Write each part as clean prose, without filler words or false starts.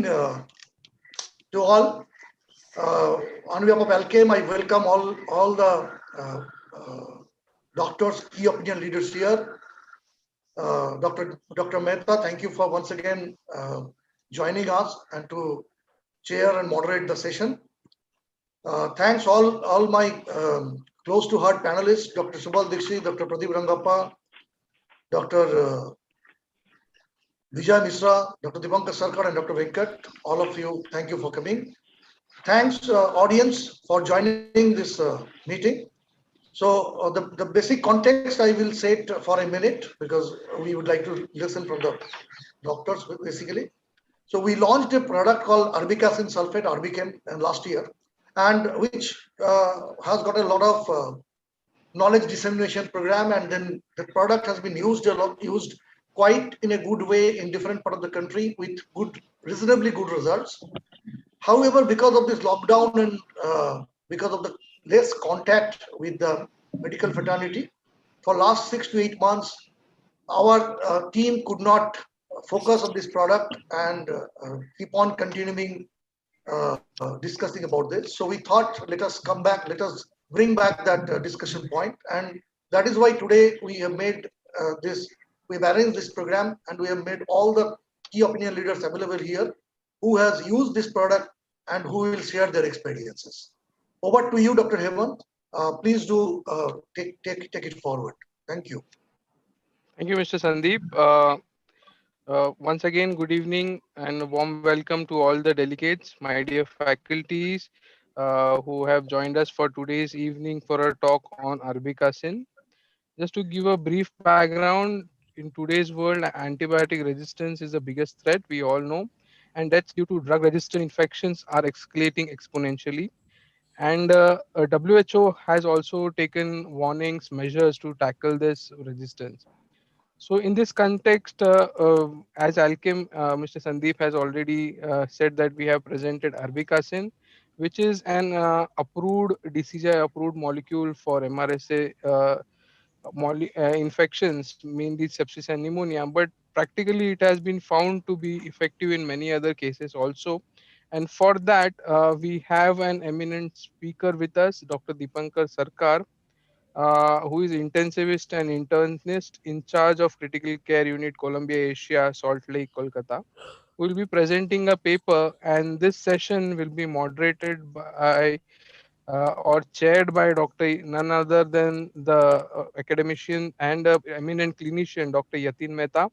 to all. On behalf of Alchem, I welcome all the doctors, key opinion leaders here. Dr. Mehta, thank you for once again joining us and to chair and moderate the session. Thanks all my close to heart panelists, Dr. Subal Dixit, Dr. Pradeep Rangappa, Dr. Vijay Misra, Dr. Dipankar Sarkar, and Dr. Venkat. All of you, thank you for coming. Thanks, audience, for joining this meeting. So the basic context I will say it for a minute because we would like to listen from the doctors basically. So we launched a product called Arbekacin sulfate, Arbichem, last year, and which has got a lot of knowledge dissemination program, and then the product has been used quite in a good way in different part of the country with reasonably good results. However, because of this lockdown and because of the less contact with the medical fraternity, for last 6 to 8 months, our team could not focus on this product and keep on continuing discussing about this. So we thought, let us come back, let us bring back that discussion point, and that is why today we have made we've arranged this program, and we have made all the key opinion leaders available here who has used this product and who will share their experiences. Over to you, Dr. Hemant. Please do take it forward. Thank you. Thank you, Mr. Sandeep. Once again, good evening and a warm welcome to all the delegates, my dear faculties who have joined us for today's evening for a talk on Arbekacin. Just to give a brief background, in today's world, antibiotic resistance is the biggest threat, we all know, and that's due to drug-resistant infections are escalating exponentially. And WHO has also taken warnings, measures to tackle this resistance. So in this context, as Alchem, Mr. Sandeep has already said that we have presented Arbekacin, which is an approved DCGI approved molecule for MRSA infections, mainly sepsis and pneumonia. But practically, it has been found to be effective in many other cases also. And for that, we have an eminent speaker with us, Dr. Dipankar Sarkar, who is intensivist and internist in charge of critical care unit, Columbia Asia, Salt Lake, Kolkata. We will be presenting a paper, and this session will be moderated by or chaired by none other than the academician and eminent clinician, Dr. Yatin Mehta,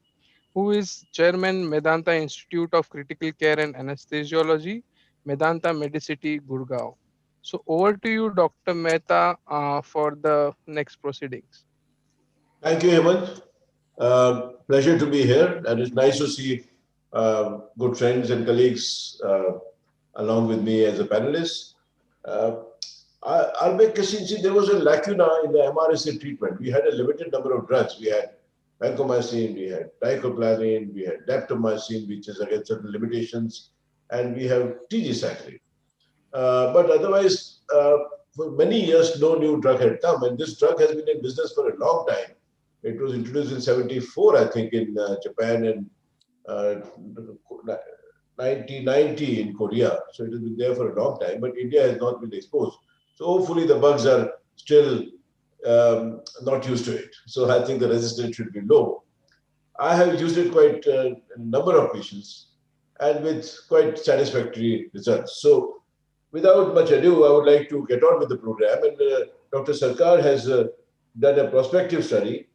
who is chairman, Medanta Institute of Critical Care and Anesthesiology, Medanta Medicity, Gurgaon. So over to you, Dr. Mehta, for the next proceedings. Thank you, Hemant. Pleasure to be here, and it's nice to see good friends and colleagues along with me as a panelist. Arbekacin, see, there was a lacuna in the MRSA treatment. We had a limited number of drugs. We had vancomycin, we had diclofenac, we had daptomycin, which is against certain limitations, and we have tigecycline. But otherwise, for many years, no new drug had come, and this drug has been in business for a long time. It was introduced in '74, I think, in Japan, and 1990 in Korea. So it has been there for a long time, but India has not been exposed. So hopefully the bugs are still not used to it. So I think the resistance should be low. I have used it quite a number of patients and with quite satisfactory results. So without much ado, I would like to get on with the program. And Dr. Sarkar has done a prospective study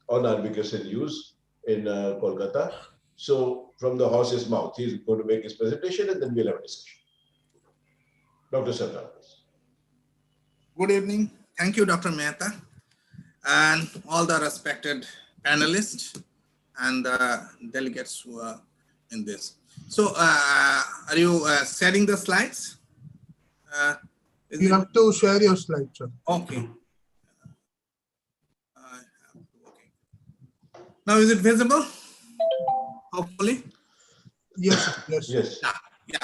on Arbekacin use in Kolkata. So from the horse's mouth, he's going to make his presentation and then we'll have a discussion. Dr. Sarkar. Good evening. Thank you, Dr. Mehta, and all the respected panelists and the delegates who are in this. So, are you sharing the slides? You have to share your slides, sir. Okay. Now, is it visible? Hopefully. Yes. Yes. Yeah.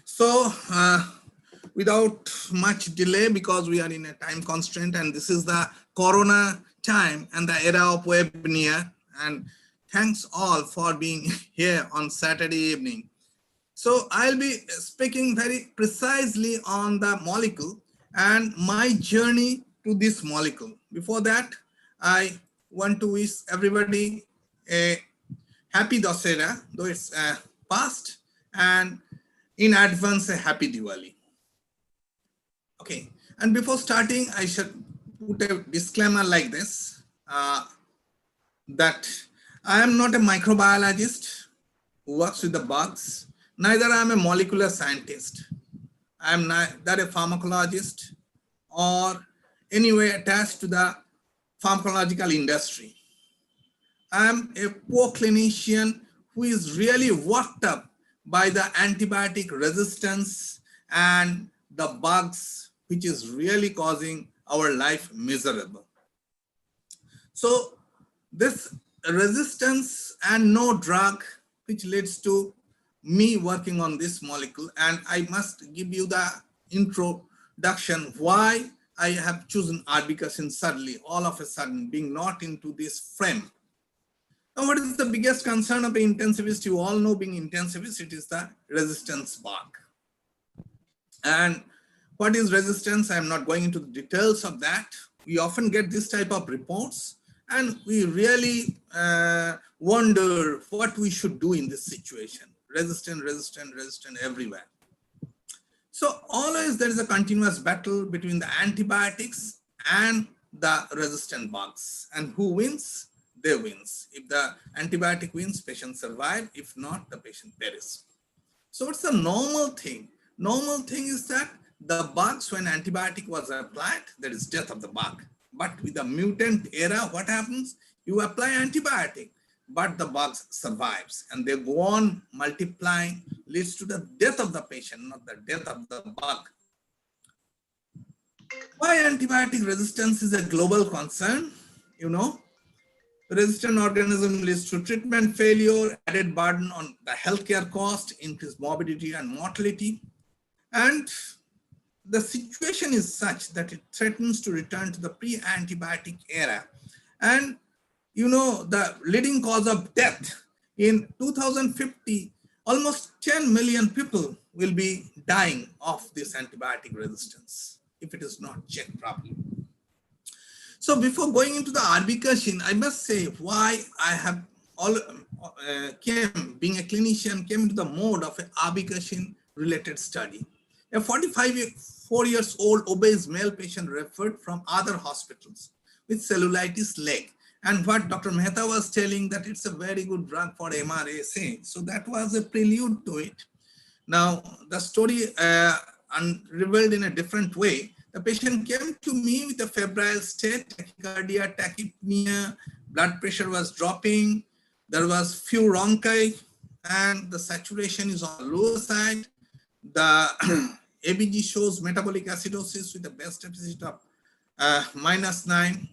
So, without much delay, because we are in a time constraint and this is the Corona time and the era of webinar, and thanks all for being here on Saturday evening. So I'll be speaking very precisely on the molecule and my journey to this molecule. Before that, I want to wish everybody a happy Dussehra, though it's past, and in advance a happy Diwali. Okay, and before starting, I should put a disclaimer like this, that I am not a microbiologist who works with the bugs, neither I am a molecular scientist. I am neither a pharmacologist or anyway attached to the pharmacological industry. I am a poor clinician who is really worked up by the antibiotic resistance and the bugs, which is really causing our life miserable. So this resistance and no drug, which leads to me working on this molecule, and I must give you the introduction why I have chosen Arbekacin suddenly, all of a sudden, being not into this frame. Now, what is the biggest concern of an intensivist? You all know, being intensivist, it is the resistance bug. And what is resistance? I am not going into the details of that. We often get this type of reports, and we really wonder what we should do in this situation. Resistant, resistant, resistant everywhere. So always there is a continuous battle between the antibiotics and the resistant bugs. And who wins? They wins. If the antibiotic wins, patient survive. If not, the patient perishes. So what's the normal thing? Normal thing is that the bugs, when antibiotic was applied, there is death of the bug. But with the mutant era, what happens? You apply antibiotic, but the bugs survives and they go on multiplying, leads to the death of the patient, not the death of the bug. Why antibiotic resistance is a global concern? You know, resistant organism leads to treatment failure, added burden on the healthcare cost, increased morbidity and mortality. And the situation is such that it threatens to return to the pre-antibiotic era. And you know, the leading cause of death in 2050, almost 10 million people will be dying of this antibiotic resistance if it is not checked properly. So before going into the Arbekacin, I must say why I have being a clinician, came into the mode of an Arbekacin related study. A 44 years old obese male patient referred from other hospitals with cellulitis leg. And what Dr. Mehta was telling, that it's a very good drug for MRSA. So that was a prelude to it. Now, the story unraveled in a different way. The patient came to me with a febrile state, tachycardia, tachypnea, blood pressure was dropping, there was few rhonchi, and the saturation is on the lower side. The ABG shows metabolic acidosis with the best deficit of -9.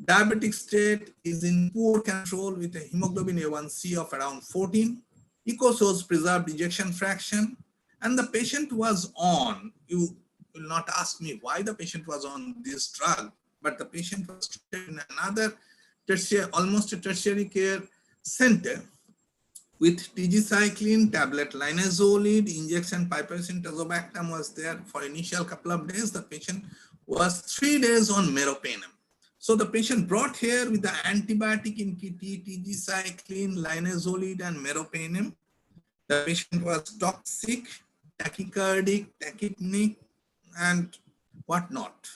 Diabetic state is in poor control with a hemoglobin A1C of around 14. Icos shows preserved ejection fraction. And the patient was on, you will not ask me why the patient was on this drug, but the patient was treated in another tertiary, almost a tertiary care center with tigecycline, tablet linezolid, injection piperacin tazobactam was there for initial couple of days. The patient was 3 days on meropenem. So the patient brought here with the antibiotic in KT, tigecycline, linezolid, and meropenem. The patient was toxic, tachycardic, tachypneic, and whatnot.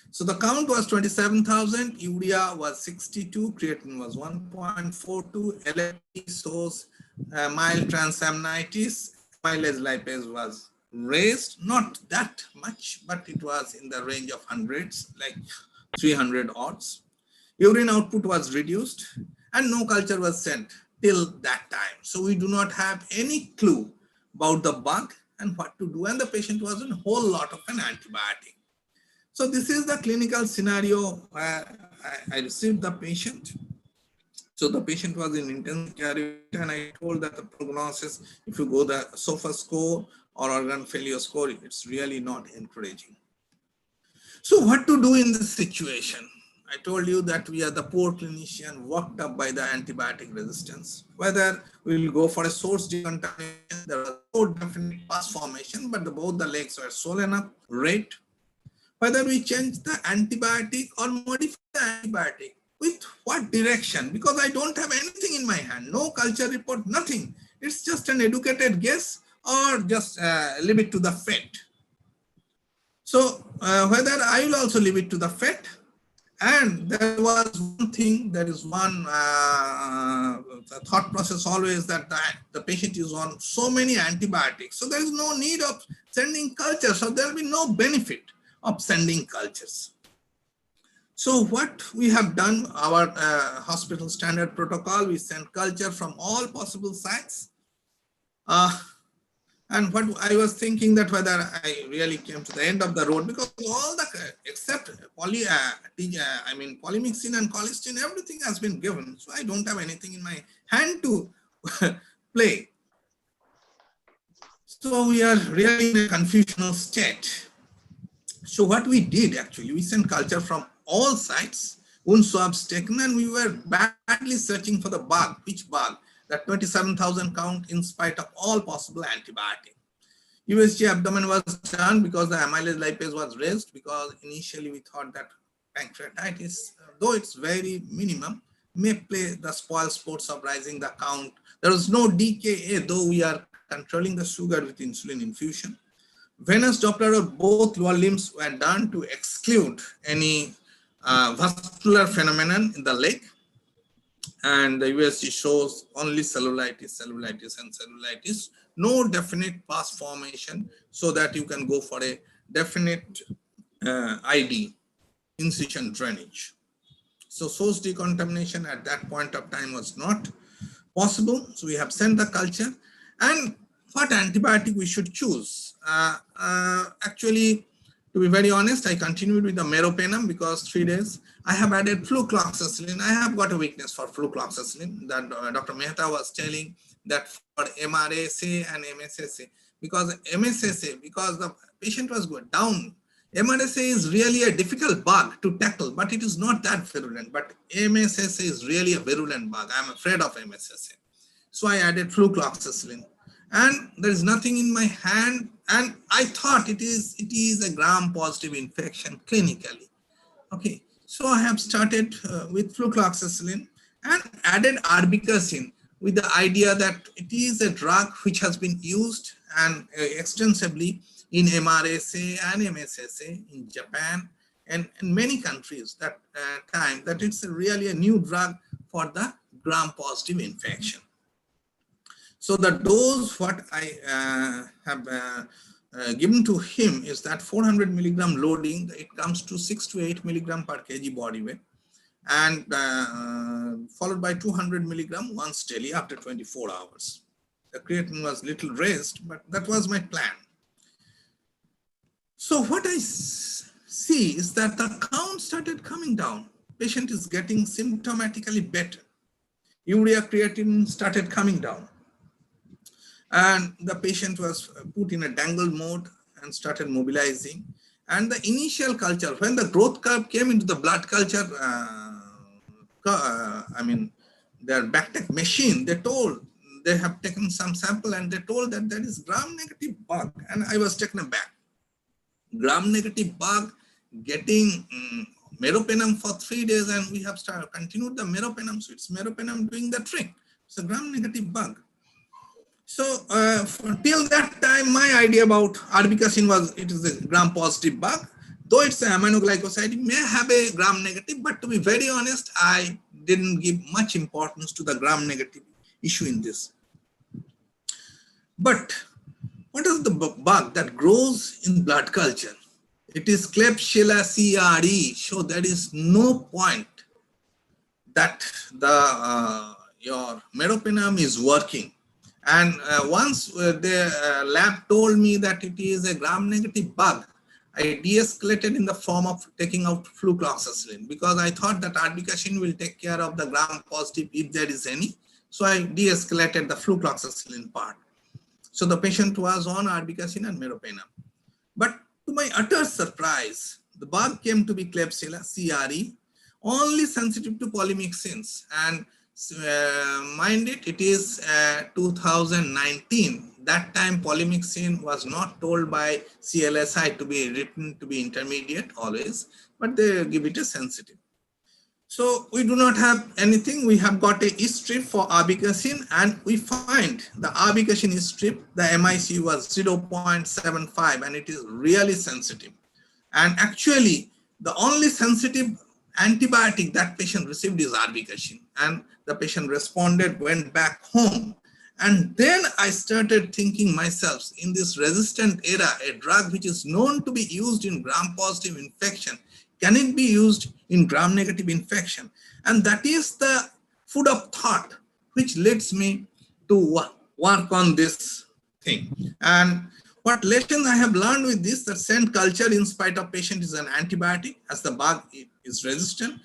So the count was 27,000, urea was 62, creatinine was 1.42, LFT shows mild transaminitis, amylase lipase was raised, not that much, but it was in the range of hundreds, like 300 odds. Urine output was reduced and no culture was sent till that time. So we do not have any clue about the bug and what to do. And the patient was on a whole lot of an antibiotic. So this is the clinical scenario where I received the patient. So the patient was in intensive care and I told that the prognosis, if you go the SOFA score or organ failure score, it's really not encouraging. So what to do in this situation? I told you that we are the poor clinician worked up by the antibiotic resistance. Whether we will go for a source decontamination, there was no definite pus formation, but both the legs were swollen up, red. Whether we change the antibiotic or modify the antibiotic, with what direction? Because I don't have anything in my hand, no culture report, nothing. It's just an educated guess or just leave it to the fate. So whether I will also leave it to the fate. And there was one thing, there is one thought process always that the patient is on so many antibiotics. So there is no need of sending cultures, so there will be no benefit of sending cultures. So what we have done, our hospital standard protocol, we send culture from all possible sites. And what I was thinking that whether I really came to the end of the road, because all the, except polymyxin and colistin, everything has been given. So I don't have anything in my hand to play. So we are really in a confusional state. So what we did actually, we sent culture from all sites, wound swabs taken, and we were badly searching for the bug. Which bug? That 27,000 count in spite of all possible antibiotic. USG abdomen was done because the amylase lipase was raised, because initially we thought that pancreatitis, though it's very minimum, may play the spoil sports of rising the count. There was no DKA, though we are controlling the sugar with insulin infusion. Venous Doppler of both lower limbs were done to exclude any vascular phenomenon in the leg. And the USG shows only cellulitis, and cellulitis, no definite pus formation, so that you can go for a definite ID, incision drainage. So source decontamination at that point of time was not possible. So we have sent the culture. And what antibiotic we should choose? Actually, to be very honest, I continued with the meropenem because 3 days. I have added flucloxacillin. I have got a weakness for flucloxacillin that Dr. Mehta was telling that for MRSA and MSSA, because MSSA, because the patient was going down, MRSA is really a difficult bug to tackle, but it is not that virulent. But MSSA is really a virulent bug. I'm afraid of MSSA. So I added flucloxacillin. And there is nothing in my hand, and I thought it is a gram-positive infection clinically. Okay, so I have started with flucloxacillin and added Arbekacin with the idea that it is a drug which has been used and extensively in MRSA and MSSA in Japan and in many countries that time, that it's really a new drug for the gram-positive infection. So the dose what I have given to him is that 400 milligram loading, it comes to 6 to 8 milligram per kg body weight, and followed by 200 milligram once daily after 24 hours. The creatinine was little raised, but that was my plan. So what I see is that the count started coming down. Patient is getting symptomatically better. Urea creatinine started coming down. And the patient was put in a dangle mode and started mobilizing. And the initial culture, when the growth curve came into the blood culture, their backtech machine, they have taken some sample and they told that there is gram-negative bug. And I was taken aback. Gram-negative bug getting meropenem for 3 days, and we have continued the meropenem. So it's meropenem doing the trick. It's a gram-negative bug. So till that time, my idea about Arbekacin was it is a gram-positive bug. Though it's an aminoglycoside, it may have a gram-negative, but to be very honest, I didn't give much importance to the gram-negative issue in this. But what is the bug that grows in blood culture? It is Klebsiella cre. So there is no point that the your meropenem is working. And once the lab told me that it is a gram-negative bug, I de-escalated in the form of taking out flucloxacillin, because I thought that Arbekacin will take care of the gram-positive if there is any. So I de-escalated the flucloxacillin part. So the patient was on Arbekacin and meropenem. But to my utter surprise, the bug came to be Klebsiella cre. only sensitive to polymyxins. And mind it, it is 2019. That time polymyxin was not told by CLSI to be written to be intermediate always, but they give it a sensitive. So we do not have anything. We have got a strip for Arbekacin, and we find the Arbekacin strip, the MIC was 0.75, and it is really sensitive. And actually, the only sensitive antibiotic that patient received is Arbekacin, and the patient responded, went back home. And then I started thinking myself, in this resistant era, a drug which is known to be used in gram-positive infection, can it be used in gram-negative infection? And that is the food of thought, which leads me to work on this thing. And what lessons I have learned with this, that scent culture in spite of patient is an antibiotic, as the bug is resistant.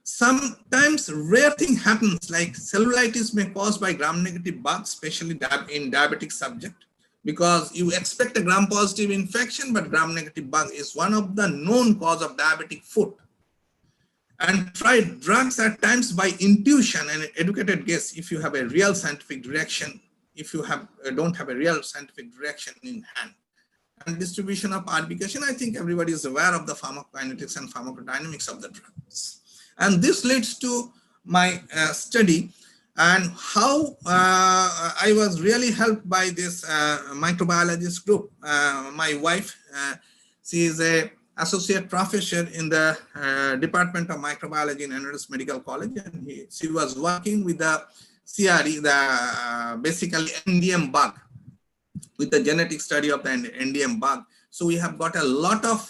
Sometimes rare thing happens, like cellulitis may cause by gram-negative bugs, especially in diabetic subject, because you expect a gram-positive infection, but gram-negative bug is one of the known cause of diabetic foot. And try drugs at times by intuition and educated guess if you have a real scientific direction, if you don't have a real scientific direction in hand. And distribution of Arbekacin, I think everybody is aware of the pharmacokinetics and pharmacodynamics of the drugs. And this leads to my study, and how I was really helped by this microbiologist group. My wife, she is a associate professor in the Department of Microbiology in NRS Medical College, and she was working with the CRE, the basically NDM bug, with the genetic study of the NDM bug. So we have got a lot of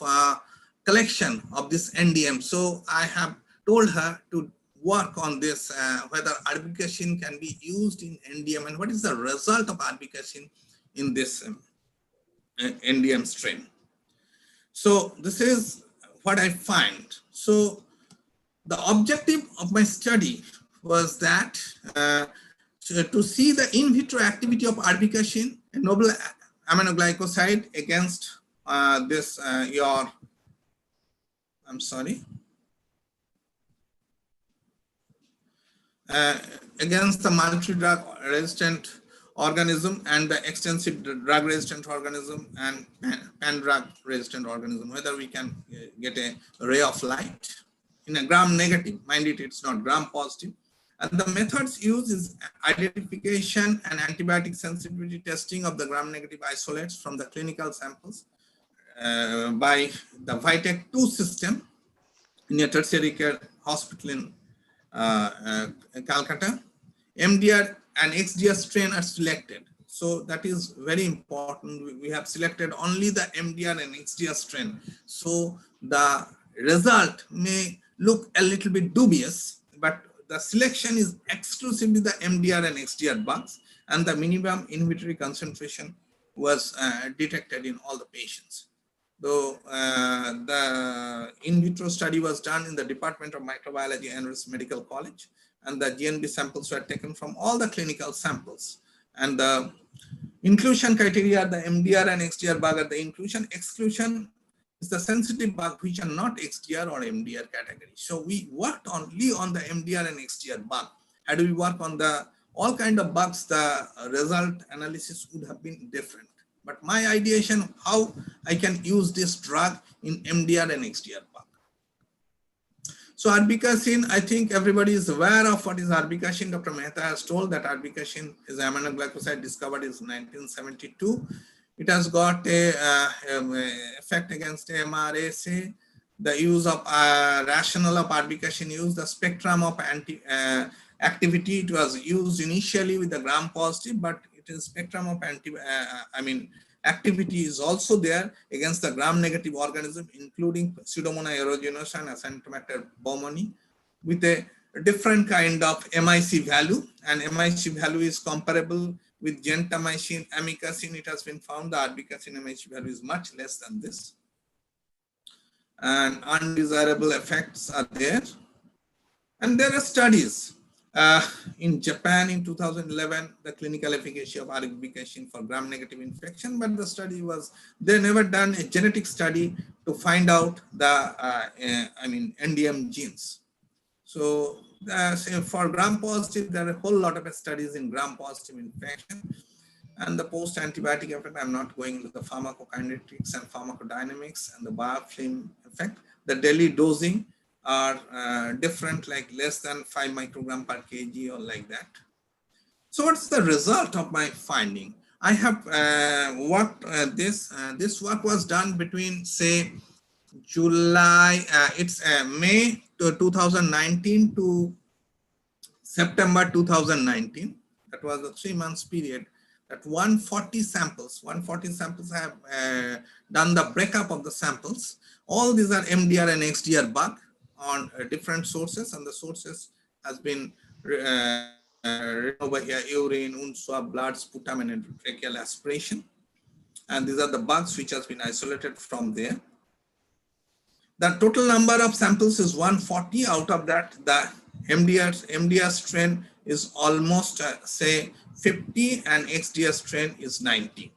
collection of this NDM. So I have told her to work on this, whether Arbekacin can be used in NDM and what is the result of Arbekacin in this NDM strain. So this is what I find. So the objective of my study was that to see the in vitro activity of Arbekacin, a noble aminoglycoside, against against the multi-drug resistant organism and the extensive drug resistant organism and pan-drug resistant organism, whether we can get a ray of light in a gram-negative, mind it, it's not gram-positive. And the methods used is identification and antibiotic sensitivity testing of the gram-negative isolates from the clinical samples by the Vitek 2 system in a tertiary care hospital in Calcutta. MDR and XDR strain are selected. So that is very important. We have selected only the MDR and XDR strain. So the result may look a little bit dubious, but the selection is exclusively the MDR and XDR bugs, and the minimum inhibitory concentration was detected in all the patients. Though the in vitro study was done in the Department of Microbiology and NRS Medical College, and the GNB samples were taken from all the clinical samples. And the inclusion criteria, the MDR and XDR bug at the inclusion. Exclusion is the sensitive bug which are not XDR or MDR category. So we worked only on the MDR and XDR bug. Had we worked on the all kind of bugs, the result analysis would have been different. But my ideation how I can use this drug in MDR and XDR bug. So Arbekacin, I think everybody is aware of what is Arbekacin. Dr. Mehta has told that Arbekacin is aminoglycoside discovered in 1972. It has got a effect against MRSA. The use of rationale of Arbekacin use, the spectrum of activity. It was used initially with the gram-positive, but it is spectrum of activity is also there against the gram-negative organism, including Pseudomonas aeruginosa and Acinetobacter baumannii, with a different kind of MIC value, and MIC value is comparable with gentamicin, amikacin. It has been found the Arbekacin MIC value is much less than this, and undesirable effects are there. And there are studies in Japan in 2011, the clinical efficacy of Arbekacin for gram-negative infection, but the study was, they never done a genetic study to find out the NDM genes. So say for gram-positive, there are a whole lot of studies in gram-positive infection. And the post-antibiotic effect, I'm not going into the pharmacokinetics and pharmacodynamics and the biofilm effect. The daily dosing are different, like less than 5 microgram per kg or like that. So what's the result of my finding? I have worked this work was done between, say, July, May 2019 to September 2019. That was a 3 months period. That 140 samples have done the breakup of the samples. All these are MDR and XDR bug on different sources, and the sources has been over here: urine, wound swab, blood, sputum, and tracheal aspiration. And these are the bugs which has been isolated from there. The total number of samples is 140. Out of that, the MDR strain is almost say 50 and XDR strain is 90.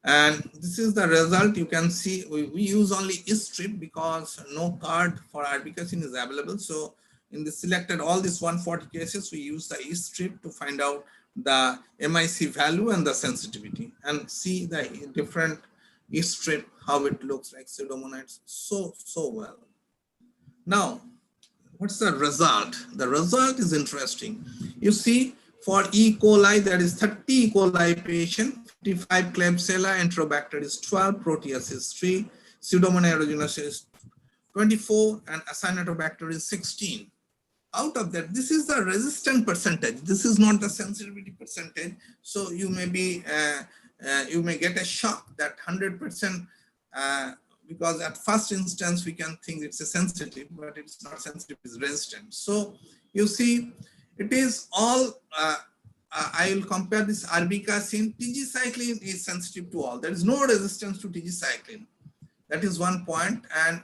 And this is the result. You can see we use only E-strip because no card for Arbekacin is available. So in the selected all these 140 cases, we use the E-strip to find out the MIC value and the sensitivity, and see the different E-strip, how it looks like pseudomonas so well. Now, what's the result? The result is interesting. You see, for E. coli, there is 30 E. coli patient, 55 Klebsiella, Enterobacter is 12, Proteus is 3, Pseudomonas aeruginosa is 24, and Acinetobacter is 16. Out of that, this is the resistant percentage. This is not the sensitivity percentage. So you may be, you may get a shock that 100%, because at first instance we can think it's a sensitive, but it's not sensitive, it's resistant. So you see, it is all, I will compare this Arbekacin. Tigecycline is sensitive to all. There is no resistance to tigecycline. That is one point. And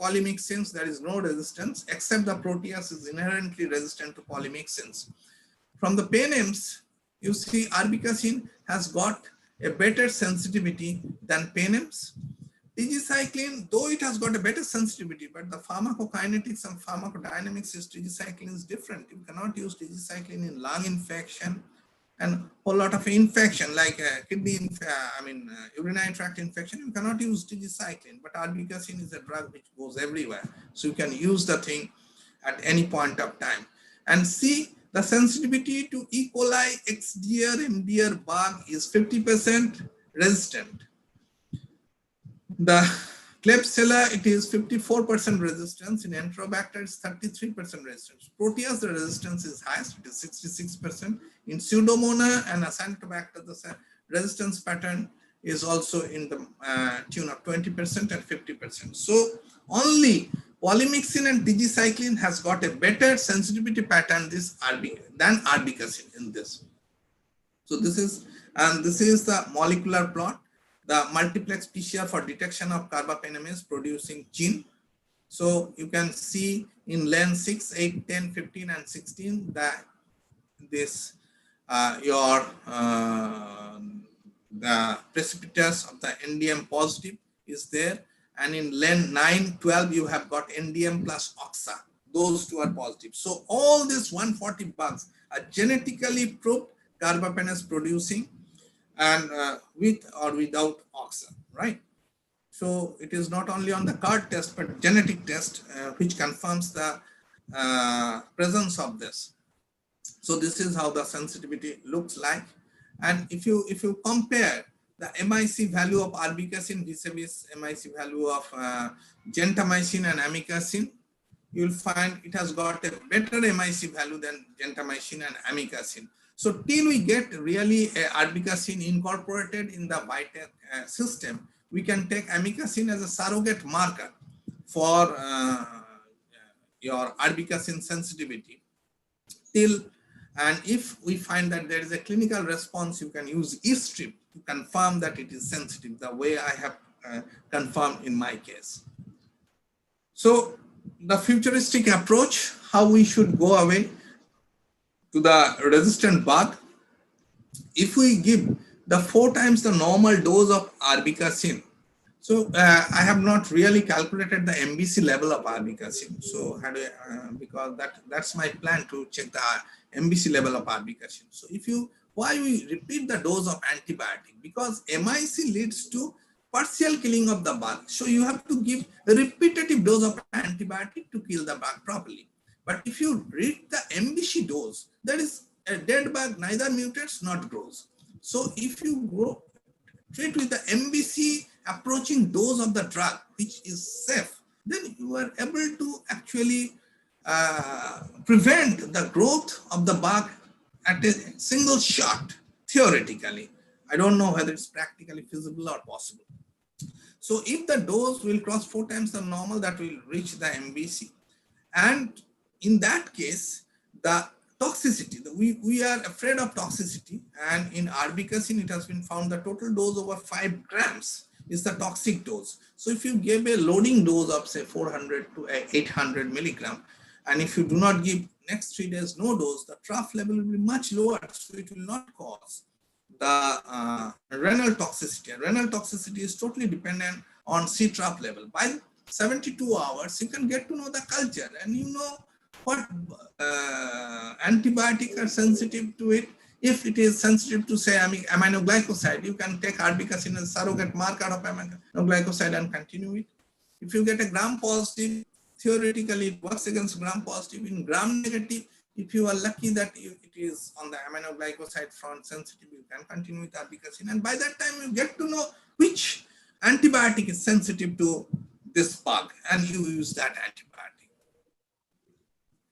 polymyxins, there is no resistance, except the Proteus is inherently resistant to polymyxins. From the PNMs, you see Arbekacin has got a better sensitivity than PNMs. Tigecycline, though it has got a better sensitivity, but the pharmacokinetics and pharmacodynamics is tigecycline is different. You cannot use tigecycline in lung infection and a whole lot of infection like kidney, urinary tract infection. You cannot use tigecycline, but Arbekacin is a drug which goes everywhere. So you can use the thing at any point of time. And see, the sensitivity to E. coli, XDR, MDR bug is 50% resistant. The Klebsiella, it is 54% resistance. In Enterobacter, it's 33% resistance. Proteus, the resistance is highest, it is 66%. In Pseudomonas and Acinetobacter, the resistance pattern is also in the tune of 20% and 50%. So only polymyxin and tigecycline has got a better sensitivity pattern than Arbekacin in this. So this is the molecular plot. The multiplex PCR for detection of carbapenemase producing gene. So you can see in lane 6, 8, 10, 15, and 16 that this the precipitous of the NDM positive is there, and in lane 9, 12 you have got NDM plus oxa. Those two are positive. So all these 140 bugs are genetically proved carbapenemase producing, and with or without oxa, right? So it is not only on the card test, but genetic test, which confirms the presence of this. So this is how the sensitivity looks like. And if you compare the MIC value of Arbekacin vis-a-vis MIC value of gentamicin and amikacin, you will find it has got a better MIC value than gentamicin and amikacin. So till we get really Arbekacin incorporated in the BITEC system, we can take amikacin as a surrogate marker for your Arbekacin sensitivity. And if we find that there is a clinical response, you can use E-strip to confirm that it is sensitive, the way I have confirmed in my case. So the futuristic approach, how we should go away to the resistant bug. If we give the 4 times the normal dose of Arbekacin, So I have not really calculated the MBC level of Arbekacin. So how do because that's my plan to check the MBC level of Arbekacin. So why we repeat the dose of antibiotic? Because MIC leads to partial killing of the bug. So you have to give a repetitive dose of antibiotic to kill the bug properly. But if you reach the MBC dose, that is a dead bug neither mutates nor grows. So if you treat with the MBC approaching dose of the drug, which is safe, then you are able to actually prevent the growth of the bug at a single shot, theoretically. I don't know whether it's practically feasible or possible. So if the dose will cross 4 times the normal, that will reach the MBC. And in that case, the toxicity, we are afraid of toxicity, and in Arbekacin it has been found the total dose over 5 grams is the toxic dose. So if you give a loading dose of say 400 to 800 milligram, and if you do not give next 3 days no dose, the trough level will be much lower, so it will not cause the renal toxicity. Renal toxicity is totally dependent on C trough level. By 72 hours, you can get to know the culture, and you know what antibiotic are sensitive to it. If it is sensitive to say aminoglycoside, you can take Arbekacin as a surrogate marker of aminoglycoside and continue it. If you get a gram positive, theoretically it works against gram positive. In gram negative, if you are lucky that it is on the aminoglycoside front sensitive, you can continue with Arbekacin. And by that time, you get to know which antibiotic is sensitive to this bug, and you use that antibiotic.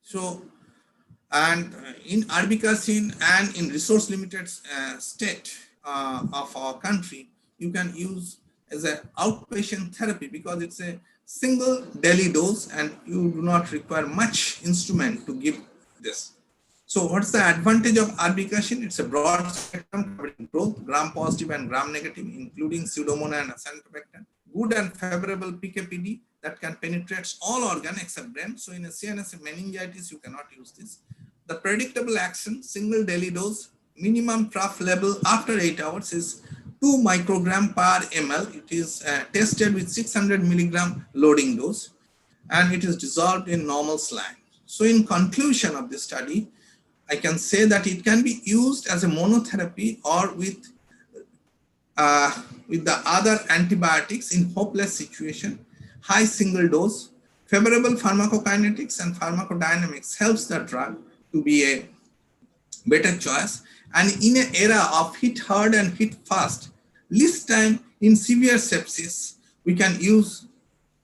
So, and in Arbekacin and in resource limited state of our country, you can use as an outpatient therapy because it's a single daily dose and you do not require much instrument to give this. So what's the advantage of Arbekacin? It's a broad spectrum covering both gram positive and gram negative, including Pseudomonas and Acinetobacter. Good and favorable PKPD that can penetrate all organ except brain. So in a CNS meningitis, you cannot use this. The predictable action, single daily dose, minimum trough level after 8 hours is 2 microgram per ml. It is tested with 600 milligram loading dose, and it is dissolved in normal saline. So in conclusion of this study, I can say that it can be used as a monotherapy or with the other antibiotics in hopeless situation. High single dose, favorable pharmacokinetics and pharmacodynamics helps the drug to be a better choice. And in an era of hit hard and hit fast, least time in severe sepsis, we can use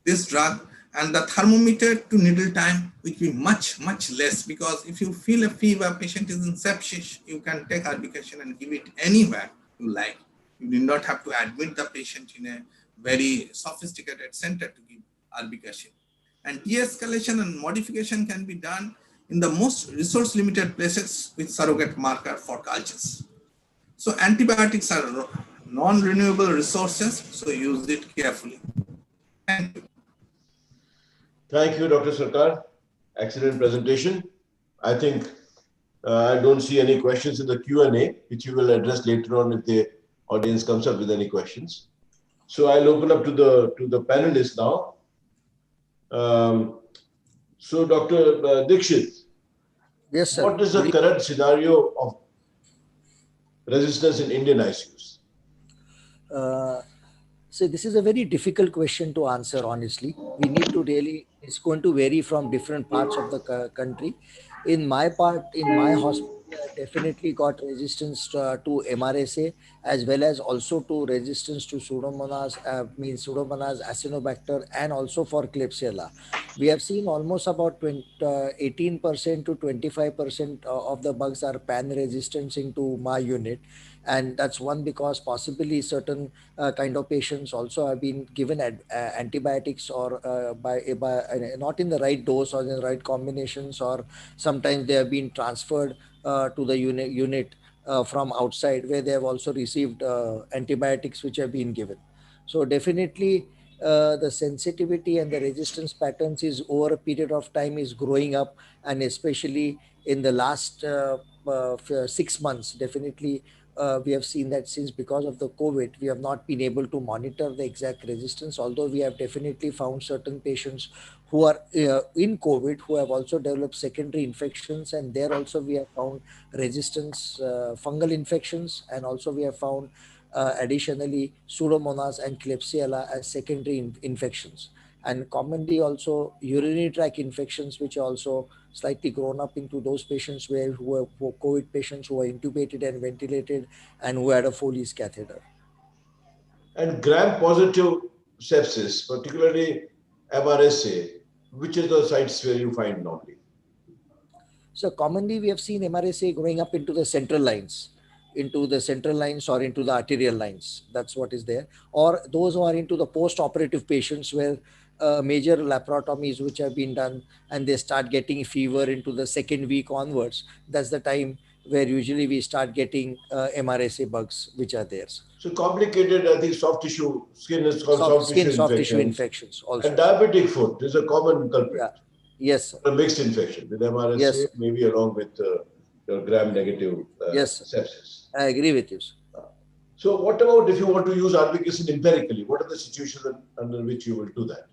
this drug, and the thermometer to needle time will be much less, because if you feel a fever, patient is in sepsis, you can take Arbekacin and give it anywhere you like. You do not have to admit the patient in a very sophisticated center to give Arbekacin. And de-escalation and modification can be done in the most resource limited places with surrogate marker for cultures. So antibiotics are non-renewable resources, so use it carefully. Thank you. Thank you, Dr. Sarkar. Excellent presentation. I think I don't see any questions in the Q&A, which you will address later on if the audience comes up with any questions. So I'll open up to the panelists now. So Dr. Dixit, yes, sir. What is the current scenario of resistance in Indian ICUs? So this is a very difficult question to answer, honestly. We need to really, it's going to vary from different parts of the country. In my hospital, I definitely got resistance to MRSA, as well as also to resistance to Pseudomonas, Pseudomonas acinetobacter, and also for Klebsiella. We have seen almost about 18% to 25% of the bugs are pan-resistant into my unit. And that's one because possibly certain kind of patients also have been given antibiotics or by not in the right dose or in the right combinations, or sometimes they have been transferred to the unit from outside, where they have also received antibiotics which have been given. So definitely the sensitivity and the resistance patterns is over a period of time is growing up, and especially in the last 6 months, definitely we have seen that since because of the COVID, we have not been able to monitor the exact resistance, although we have definitely found certain patients who are in COVID who have also developed secondary infections, and there also we have found resistance, fungal infections, and also we have found additionally pseudomonas and klebsiella as secondary infections, and commonly also urinary tract infections, which are also slightly grown up into those patients who are COVID patients who are intubated and ventilated and who had a Foley's catheter. And gram-positive sepsis, particularly MRSA, which is the sites where you find normally? So commonly we have seen MRSA growing up into the central lines, or into the arterial lines. That's what is there. Or those who are into the post-operative patients where major laparotomies which have been done and they start getting fever into the second week onwards. That's the time where usually we start getting MRSA bugs which are there. So complicated, I think soft tissue, skin is called soft tissue infections also. And diabetic foot is a common culprit. Yeah. Yes, sir. A mixed infection with MRSA, yes, maybe along with your gram-negative yes, sepsis. I agree with you, sir. So what about if you want to use arbekacin empirically? What are the situations under which you will do that?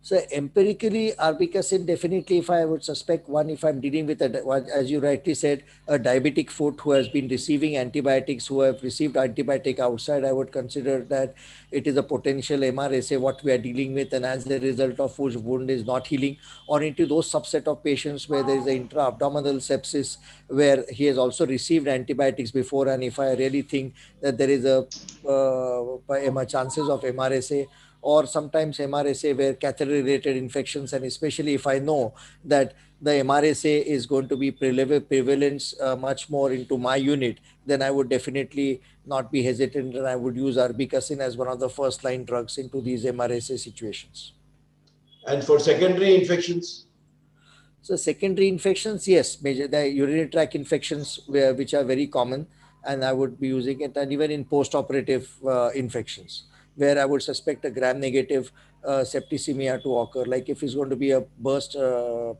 So empirically, Arbekacin, definitely if I would suspect one, if I'm dealing with, as you rightly said, a diabetic foot who has been receiving antibiotics, who have received antibiotic outside, I would consider that it is a potential MRSA what we are dealing with, and as a result of which wound is not healing, or into those subset of patients where there is an intra-abdominal sepsis, where he has also received antibiotics before, and if I really think that there is a chances of MRSA, or sometimes MRSA where catheter-related infections, and especially if I know that the MRSA is going to be prevalence much more into my unit, then I would definitely not be hesitant, and I would use Arbekacin as one of the first-line drugs into these MRSA situations. And for secondary infections? So secondary infections, yes, the urinary tract infections which are very common, and I would be using it, and even in post-operative infections, where I would suspect a gram-negative septicemia to occur. Like if it's going to be a burst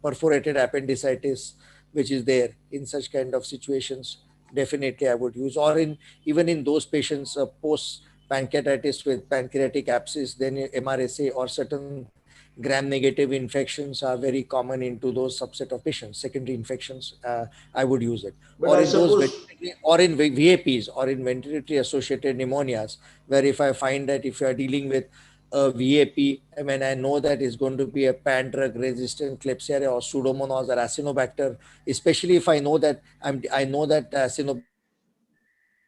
perforated appendicitis, which is there in such kind of situations, definitely I would use. Or even in those patients post-pancreatitis with pancreatic abscess, then MRSA or certain gram-negative infections are very common into those subset of patients. Secondary infections, I would use it. But or I in suppose... or in VAPs or in ventilatory-associated pneumonias, where if I find that if you are dealing with a VAP, I mean, I know that it's going to be a pan drug resistant Klebsiella or Pseudomonas or Acinetobacter, especially if I know that Acinetobacter is going to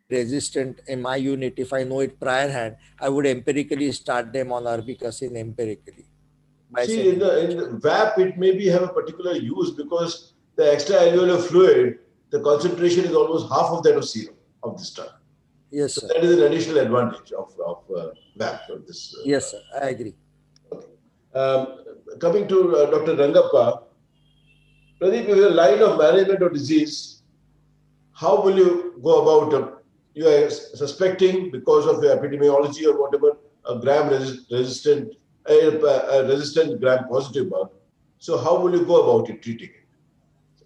be resistant in my unit. If I know it prior hand, I would empirically start them on Arbekacin empirically. See, in the VAP, it maybe have a particular use because the extra-alveolar fluid, the concentration is almost half of that of serum of this drug. Yes, so sir. That is an additional advantage of VAP. Of this, yes, sir. I agree. Okay. Coming to Dr. Rangappa, Pradeep, if your line of management of disease, how will you go about you are suspecting because of your epidemiology or whatever, a gram-resistant gram-positive bug. So how will you go about it, treating it?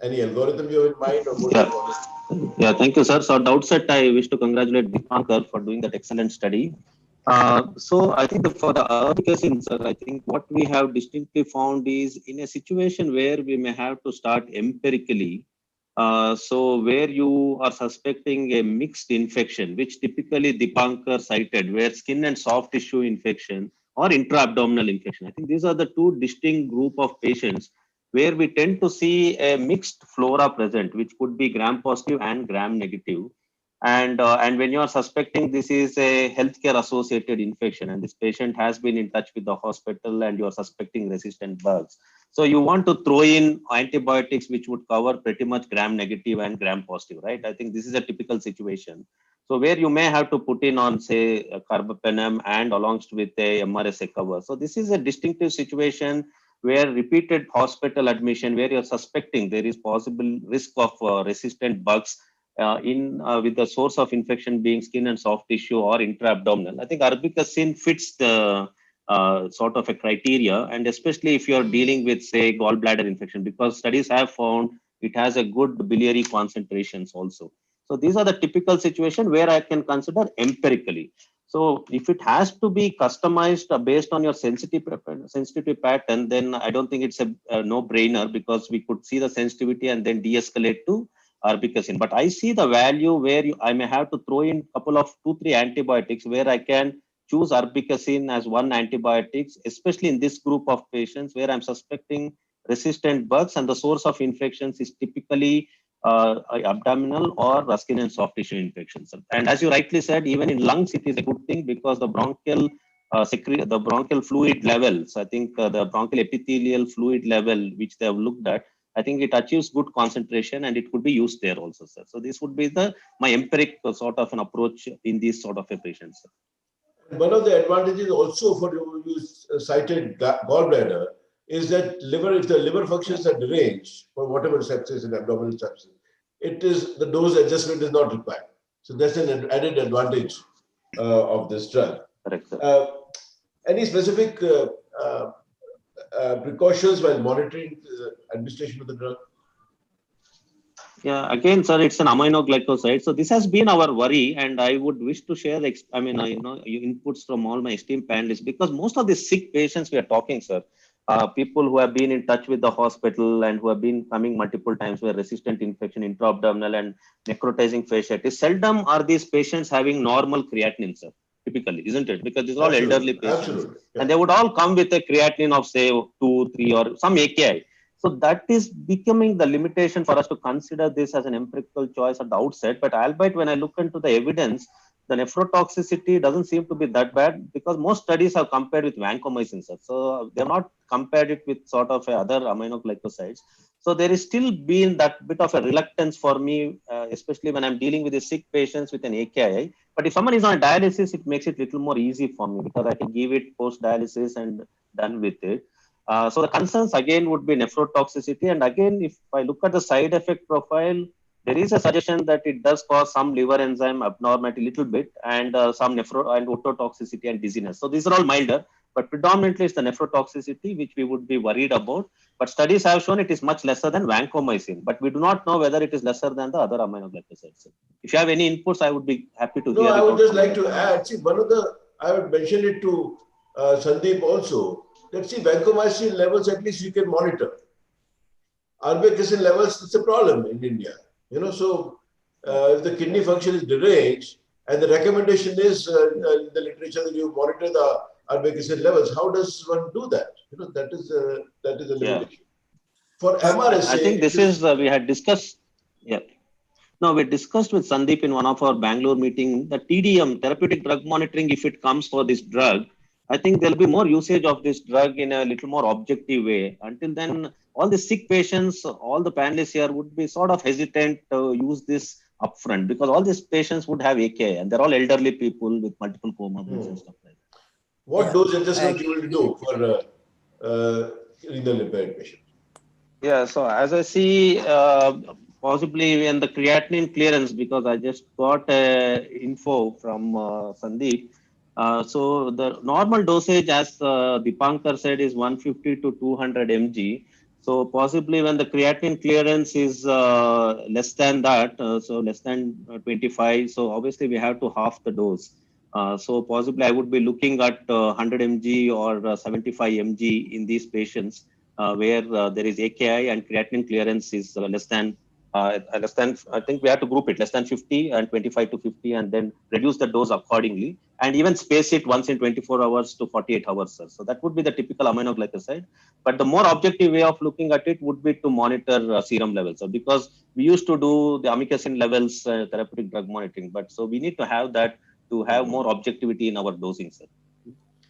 Any algorithm you have in mind? Or yeah, thank you, sir. So at the outset, I wish to congratulate Dipankar for doing that excellent study. So I think for the Arbekacin, sir, I think what we have distinctly found is in a situation where we may have to start empirically. So where you are suspecting a mixed infection, which typically Dipankar cited, where skin and soft tissue infection or intra-abdominal infection. I think these are the two distinct group of patients where we tend to see a mixed flora present, which could be gram-positive and gram-negative. And when you are suspecting this is a healthcare associated infection and this patient has been in touch with the hospital and you are suspecting resistant bugs. So you want to throw in antibiotics which would cover pretty much gram-negative and gram-positive, right? I think this is a typical situation. So where you may have to put in on, say, a carbapenem and along with a MRSA cover. So this is a distinctive situation where repeated hospital admission, where you're suspecting there is possible risk of resistant bugs with the source of infection being skin and soft tissue or intra-abdominal. I think Arbekacin fits the sort of a criteria, and especially if you're dealing with, say, gallbladder infection, because studies have found it has a good biliary concentrations also. So these are the typical situation where I can consider empirically. So if it has to be customized based on your sensitivity pattern, then I don't think it's a no-brainer, because we could see the sensitivity and then de-escalate to Arbekacin. But I see the value where I may have to throw in a couple of 2-3 antibiotics where I can choose Arbekacin as one antibiotics, especially in this group of patients where I'm suspecting resistant bugs and the source of infections is typically abdominal or skin and soft tissue infections. And as you rightly said, even in lungs, it is a good thing because the bronchial fluid levels, I think the bronchial epithelial fluid level, which they have looked at, I think it achieves good concentration and it could be used there also, sir. So this would be my empiric sort of an approach in these sort of a patients. One of the advantages also for you cited gallbladder is that if the liver functions are deranged for whatever sepsis and abdominal sepsis, the dose adjustment is not required. So that's an added advantage of this drug. Correct, sir. Any specific precautions while monitoring the administration of the drug? Yeah, again, sir, it's an aminoglycoside. So this has been our worry, and I would wish to share, inputs from all my esteemed panelists, because most of the sick patients we are talking, sir, people who have been in touch with the hospital and who have been coming multiple times with resistant infection, intra-abdominal and necrotizing fasciitis, seldom are these patients having normal creatinine, sir. Typically, isn't it? Because these are all elderly patients. Absolutely. Yeah. And they would all come with a creatinine of, say, 2, 3 or some AKI. So that is becoming the limitation for us to consider this as an empirical choice at the outset. But albeit when I look into the evidence, the nephrotoxicity doesn't seem to be that bad, because most studies have compared with vancomycin, sir. So they're not compared it with sort of other aminoglycosides. So there is still been that bit of a reluctance for me, especially when I'm dealing with the sick patients with an AKI. But if someone is on dialysis, it makes it a little more easy for me, because I can give it post-dialysis and done with it. So the concerns again would be nephrotoxicity. And again, if I look at the side effect profile, there is a suggestion that it does cause some liver enzyme abnormality a little bit, and some ototoxicity and dizziness. So these are all milder, but predominantly it's the nephrotoxicity which we would be worried about. But studies have shown it is much lesser than vancomycin, but we do not know whether it is lesser than the other aminoglycosides. If you have any inputs, I would be happy to hear. No, I would just like to add, see, I would mention it to Sandeep also. Let's see, vancomycin levels, at least you can monitor. Arbekacin levels, it's a problem in India. So if the kidney function is deranged, and the recommendation is in the literature that you monitor the Arbekacin levels, how does one do that? That is a limitation. Yeah. For MRSA, I think this is we had discussed. Yeah. No, we discussed with Sandeep in one of our Bangalore meeting, the TDM, therapeutic drug monitoring, if it comes for this drug, I think there'll be more usage of this drug in a little more objective way. Until then, all the sick patients, all the panelists here would be sort of hesitant to use this upfront, because all these patients would have AKI, and they're all elderly people with multiple comorbidities and stuff like that. What dose adjustment you will do for renal impaired patients? Yeah, so as I see, possibly in the creatinine clearance, because I just got info from Sandeep. So the normal dosage, as Dipankar said, is 150 to 200 mg. So possibly when the creatinine clearance is less than that, so less than 25, so obviously we have to half the dose. So possibly I would be looking at 100 mg or 75 mg in these patients where there is AKI and creatinine clearance is less than, I think we have to group it less than 50 and 25 to 50, and then reduce the dose accordingly, and even space it once in 24 hours to 48 hours. Sir. So that would be the typical aminoglycoside. But the more objective way of looking at it would be to monitor serum levels. So because we used to do the Amikacin levels therapeutic drug monitoring, but so we need to have that to have more objectivity in our dosing. Sir.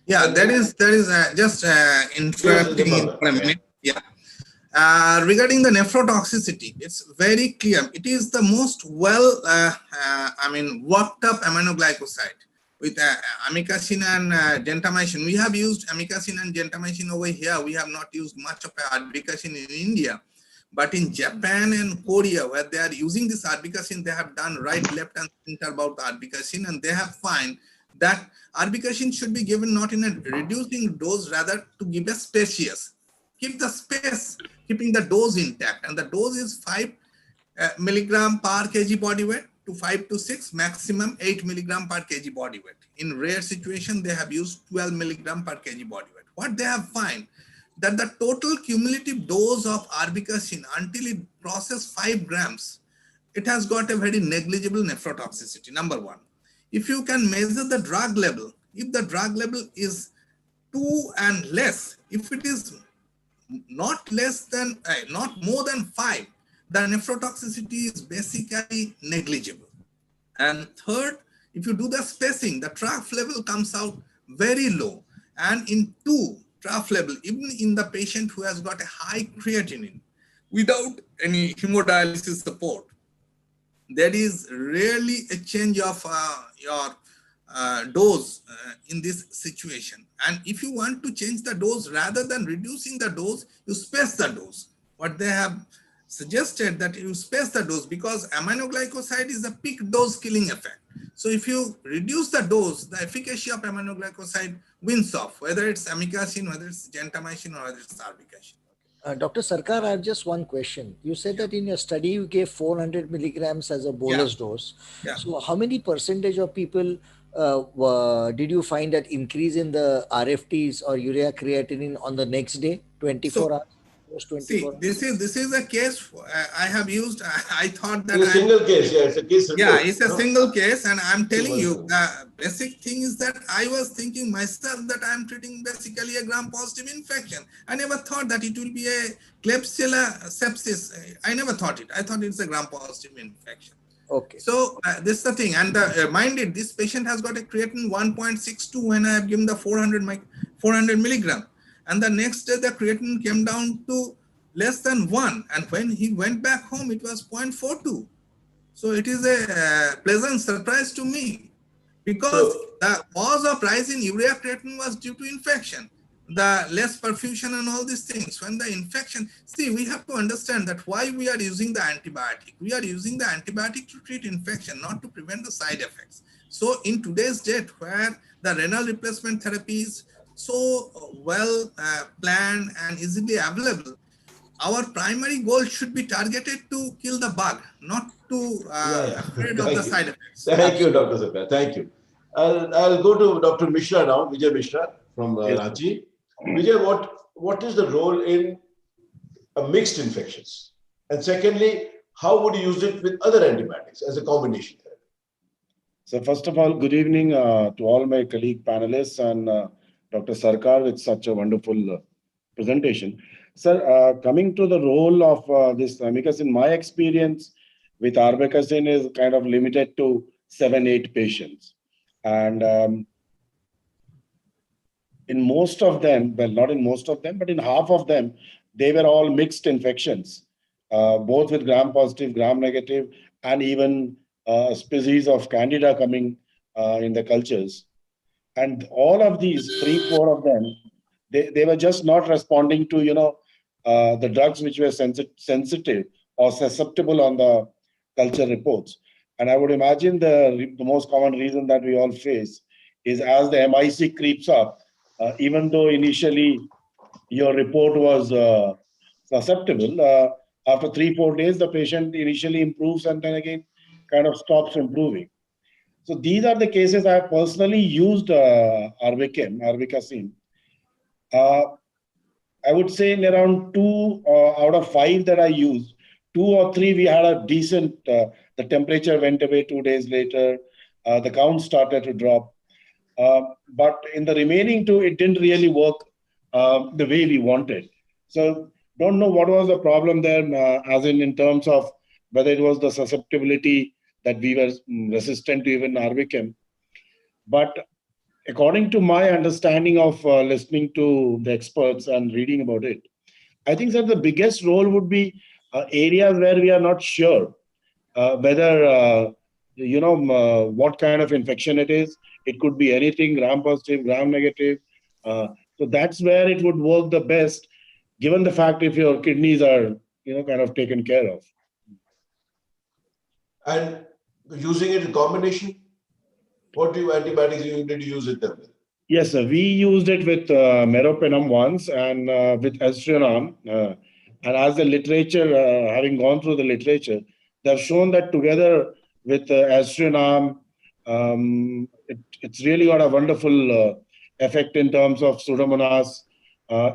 Yeah, there is just interrupting for a minute. Yeah. Regarding the nephrotoxicity, it's very clear. It is the most worked up aminoglycoside with amikacin and gentamicin. We have used amikacin and gentamicin over here. We have not used much of arbekacin in India. But in Japan and Korea, where they are using this arbekacin, they have done right, left, and center about the arbekacin, and they have found that arbekacin should be given not in a reducing dose, rather to give a spacious. Keep the space, keeping the dose intact, and the dose is 5 milligram per kg body weight. to 5 to 6, maximum 8 milligram per kg body weight. In rare situation, they have used 12 milligram per kg body weight. What they have found that the total cumulative dose of Arbekacin until it processed 5 grams, it has got a very negligible nephrotoxicity, number one. If you can measure the drug level, if the drug level is 2 and less, if it is not less than, not more than 5, the nephrotoxicity is basically negligible. And third, if you do the spacing, the trough level comes out very low. And in 2, trough level, even in the patient who has got a high creatinine, without any hemodialysis support, there is rarely a change of your dose in this situation. And if you want to change the dose, rather than reducing the dose, you space the dose. What they have suggested that you space the dose, because aminoglycoside is a peak dose killing effect. So if you reduce the dose, the efficacy of aminoglycoside wins off, whether it's amikacin, whether it's gentamicin, or whether it's arbekacin. Dr. Sarkar, I have just one question. You said that in your study, you gave 400 milligrams as a bolus dose. Yeah. So how many percentage of people did you find that increase in the RFTs or urea creatinine on the next day, 24 hours? See, this is a case I have used. I thought that it's a single case. Yeah, it's a case report. Yeah, it's a single case, and I'm telling you, the basic thing is that I was thinking myself that I'm treating basically a gram-positive infection. I never thought that it will be a Klebsiella sepsis. I never thought it. I thought it's a gram-positive infection. Okay. So this is the thing, and mind it, this patient has got a creatinine 1.62 when I have given the 400 milligram. And the next day, the creatinine came down to less than 1. And when he went back home, it was 0.42. So it is a pleasant surprise to me, because the cause of rise in urea creatinine was due to infection, the less perfusion and all these things. When the infection, see, we have to understand that why we are using the antibiotic. We are using the antibiotic to treat infection, not to prevent the side effects. So in today's date, where the renal replacement therapy is so well planned and easily available, our primary goal should be targeted to kill the bug, not to afraid of the side effects. Thank you, Dr. Sarkar. Thank you. I'll go to Dr. Mishra now, Vijay Mishra from Ranchi. Vijay, what is the role in mixed infections? And secondly, how would you use it with other antibiotics as a combination therapy? So first of all, good evening to all my colleague panelists and Dr. Sarkar with such a wonderful presentation. Sir, coming to the role of this amikacin, my experience with Arbekacin is kind of limited to 7-8 patients. And in most of them, well, not in most of them, but in half of them, they were all mixed infections, both with gram-positive, gram-negative, and even a species of Candida coming in the cultures. And all of these, 3-4 of them, they were just not responding to, the drugs which were sensitive or susceptible on the culture reports. And I would imagine the most common reason that we all face is as the MIC creeps up, even though initially your report was susceptible, after 3-4 days, the patient initially improves and then again kind of stops improving. So these are the cases I have personally used Arbekacin. I would say in around 2 out of 5 that I used, 2 or 3 we had a decent, the temperature went away 2 days later, the count started to drop. But in the remaining 2, it didn't really work the way we wanted. So don't know what was the problem there, as in terms of whether it was the susceptibility that we were resistant to even Arbekacin. But according to my understanding of listening to the experts and reading about it, I think that the biggest role would be areas where we are not sure whether, what kind of infection it is. It could be anything, gram-positive, gram-negative. So that's where it would work the best, given the fact if your kidneys are, kind of taken care of. And using it in combination, what antibiotics did you use it then with? Yes, sir. We used it with meropenem once and with aztreonam. And as the literature, having gone through the literature, they have shown that together with Astronam. It's really got a wonderful effect in terms of Pseudomonas.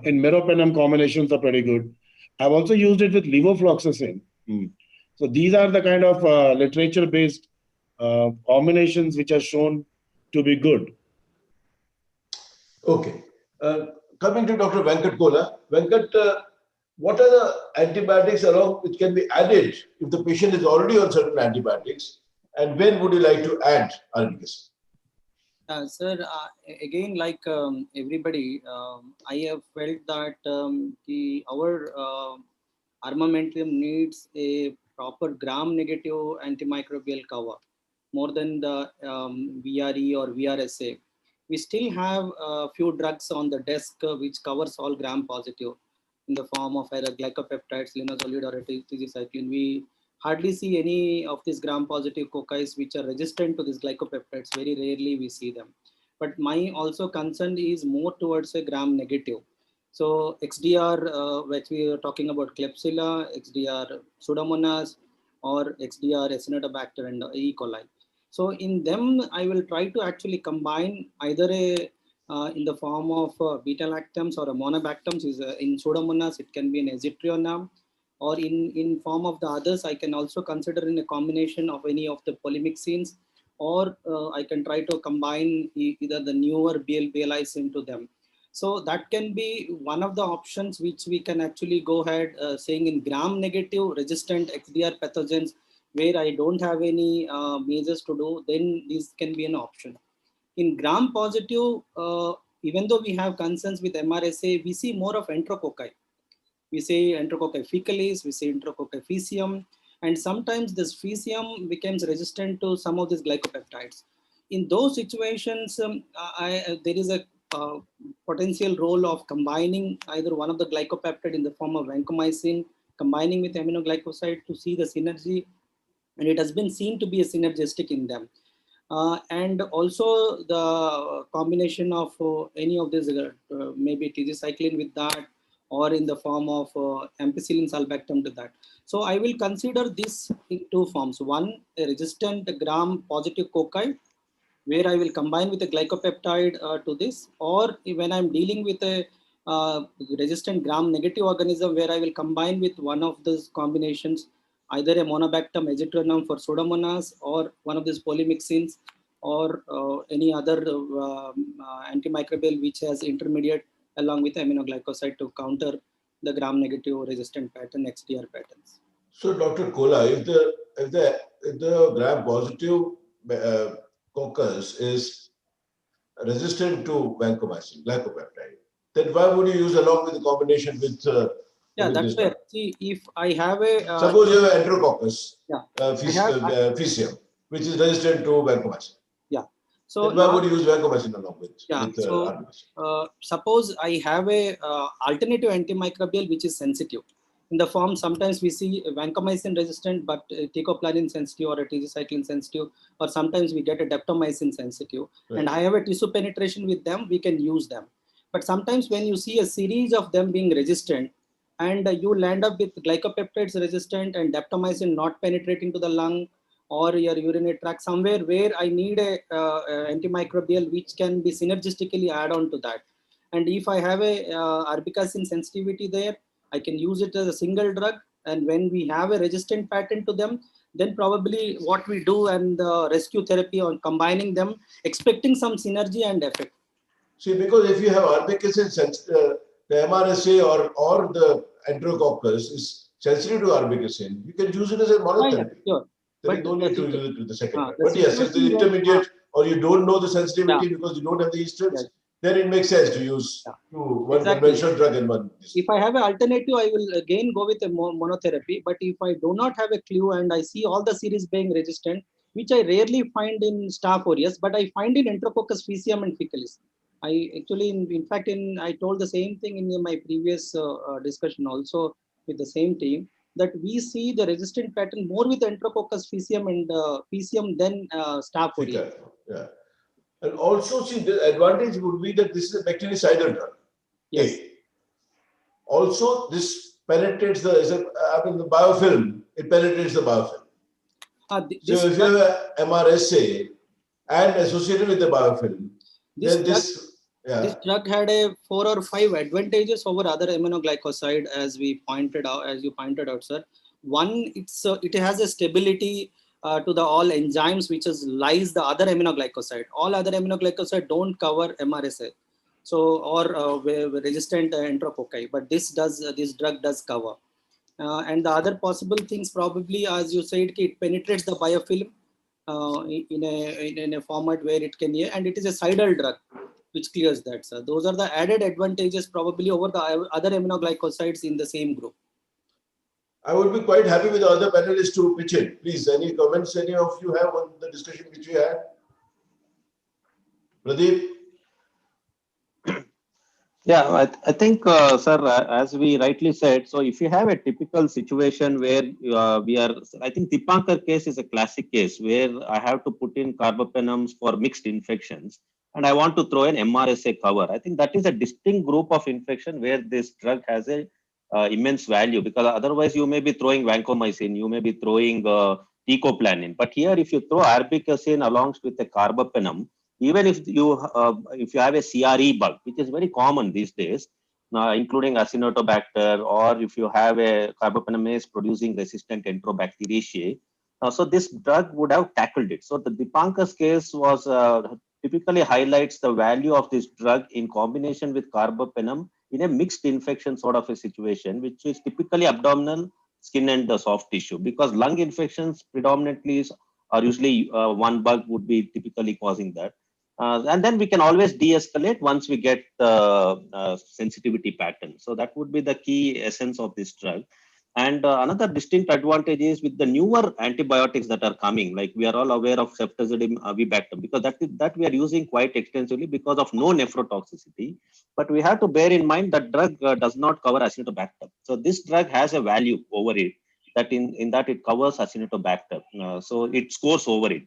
In meropenem combinations are pretty good. I've also used it with levofloxacin. So these are the kind of literature-based combinations which are shown to be good. Okay. Coming to Dr. Venkat Kola. Venkat, what are the antibiotics along which can be added if the patient is already on certain antibiotics? And when would you like to add Arbekacin? Sir, again, like everybody, I have felt that our armamentarium needs a proper gram-negative antimicrobial cover, more than the VRE or VRSA. We still have a few drugs on the desk which covers all gram-positive in the form of either glycopeptides, linezolid, or tigecycline. We hardly see any of these gram-positive coccis which are resistant to these glycopeptides. Very rarely we see them. But my also concern is more towards a gram-negative. So XDR, which we are talking about Klebsiella, XDR Pseudomonas, or XDR Acinetobacter and E. coli. So in them, I will try to actually combine either in the form of beta-lactams or a monobactams. In Pseudomonas, it can be an azithrionam, or in form of the others, I can also consider in a combination of any of the polymyxins, or I can try to combine either the newer BLIs into them. So that can be one of the options which we can actually go ahead saying in gram-negative resistant XDR pathogens where I don't have any measures to do, then this can be an option. In gram-positive, even though we have concerns with MRSA, we see more of enterococci. We say Enterococci fecalis, we say Enterococci faecium, and sometimes this faecium becomes resistant to some of these glycopeptides. In those situations, there is a potential role of combining either one of the glycopeptide in the form of vancomycin, combining with aminoglycoside to see the synergy, and it has been seen to be a synergistic in them. And also the combination of any of these, maybe tigecycline with that, or in the form of ampicillin sulbactam to that. So I will consider this in two forms. One, a resistant gram-positive cocci, where I will combine with a glycopeptide to this, or when I'm dealing with a resistant gram-negative organism, where I will combine with one of those combinations, either a monobactam azithrionam for Pseudomonas, or one of these polymyxins, or any other antimicrobial which has intermediate along with aminoglycoside to counter the gram-negative resistant pattern, XDR patterns. So, Dr. Kola, if the gram-positive coccus is resistant to vancomycin, glycopeptide, then why would you use along with the combination with that's where, see, if I have a suppose you have an enterococcus faecium, which is resistant to vancomycin. So then why would you use vancomycin along with Arbekacin? Suppose I have a alternative antimicrobial which is sensitive. In the form, sometimes we see vancomycin resistant, but teicoplanin sensitive or a tigecycline sensitive, or sometimes we get a daptomycin sensitive. Right. And I have a tissue penetration with them, we can use them. But sometimes when you see a series of them being resistant, and you land up with glycopeptides resistant and daptomycin not penetrating to the lung or your urinary tract, somewhere where I need a antimicrobial which can be synergistically add on to that. And if I have a Arbekacin sensitivity there, I can use it as a single drug. And when we have a resistant pattern to them, then probably what we do and rescue therapy on combining them, expecting some synergy and effect. See, because if you have Arbekacin, the MRSA or the Enterococcus is sensitive to Arbekacin, you can use it as a monotherapy. Sure. There is no need to use it with the second drug. But yes, if the intermediate or you don't know the sensitivity because you don't have the histories, then it makes sense to use one conventional drug and one. If I have an alternative, I will again go with a monotherapy. But if I do not have a clue and I see all the series being resistant, which I rarely find in Staph aureus, but I find in Enterococcus faecium and fecalis. I actually, in fact, I told the same thing in my previous discussion also with the same team, that we see the resistant pattern more with Enterococcus faecium and faecium than Staph aureus. Yeah. And also, see, the advantage would be that this is a bactericidal drug. Yes. Also, this penetrates the biofilm. It penetrates the biofilm. So if you have a MRSA and associated with the biofilm, then this drug had 4 or 5 advantages over other aminoglycoside, as we pointed out, as you pointed out, sir. One, it has a stability to the all enzymes which lies the other aminoglycoside. All other aminoglycoside don't cover MRSA, so or resistant enterococci, but this drug does cover. And the other possible things, probably, as you said, it penetrates the biofilm in a format where it can, and it is a sidal drug which clears that. So those are the added advantages probably over the other aminoglycosides in the same group. I would be quite happy with the other panelists to pitch in. Please, any comments any of you have on the discussion which we had? Pradeep? Yeah, I think, sir, as we rightly said, so if you have a typical situation where I think Dipankar case is a classic case where I have to put in carbapenems for mixed infections and I want to throw an MRSA cover. I think that is a distinct group of infection where this drug has a immense value, because otherwise you may be throwing vancomycin, you may be throwing teicoplanin. But here, if you throw arbekacin along with a carbapenem, even if you have a CRE bug, which is very common these days, including Acinetobacter, or if you have a carbapenemase producing resistant Enterobacteriaceae, so this drug would have tackled it. So the Dipankar's case was typically highlights the value of this drug in combination with carbapenem in a mixed infection sort of a situation, which is typically abdominal, skin, and the soft tissue, because lung infections predominantly are usually one bug would be typically causing that. And then we can always de-escalate once we get the sensitivity pattern. So that would be the key essence of this drug. And another distinct advantage is with the newer antibiotics that are coming, like we are all aware of ceftazidime, avibactam, because that we are using quite extensively because of no nephrotoxicity. But we have to bear in mind that drug does not cover Acinetobacter. So this drug has a value over it, that in that it covers Acinetobacter. So it scores over it.